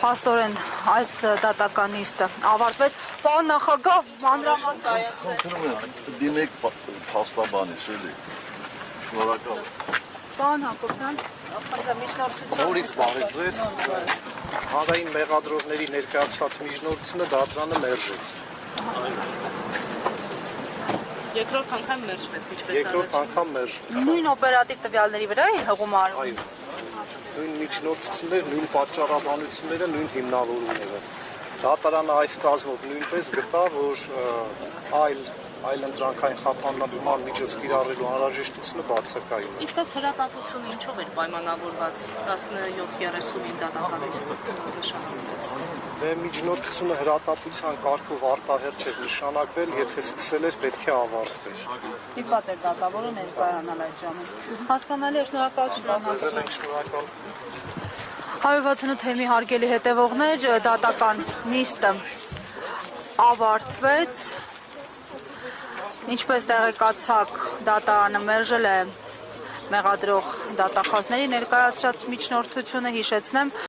փաստորեն այս դատական նիստը ավարտվեց։ Պարոն նախագահ, մանրամասն Խնդրում եմ, դիմեք փաստաբանից, էլի։ Շնորհակալ եմ։ Պարոն Հակոբյան, միջնորդություն։ Նորից բարև ձեզ։ Հանրային մեղադրողների ներկայացված միջնորդությունը դատարանը մերժեց։ Երկրորդ անգամ մերժվեց, ինչպես Երկրորդ անգամ մերժվեց։ Նույն օպերատիվ տվյալների վրա է հղում արվում։ Այո։ Նույն միջնորդությունները, նույն պատճառաբանությունները, նույն հիմնավորումները։ Դատարանը այս կազմով նույնպես գտա, որ այլ ընտրանքային խափանման միջոց կիրառելու անհրաժեշտությունը բացակայում է։ Ինչպես հրատապությունը ինչով էր պայմանավորված 17:30-ին դատական նշանակվեց։ Դե միջնորդությունը հրատապության կարգով արտահերթ էր նշանակվել, եթե սկսել էր, պետք է ավարտվեր։ Ստիպված էր դատավորը ներկայանալ այդ ժամին։ Հասկանալի է, շնորհակալություն։ Շնորհակալ։ 168 թեմի հարգելի հետևողներ, դատական նիստը ավարտվեց։ Ինչպես տեղեկացաք, դատարանը մերժել է մեղադրող դատախազների ներկայացրած միջնորդությունը, հիշեցնեմ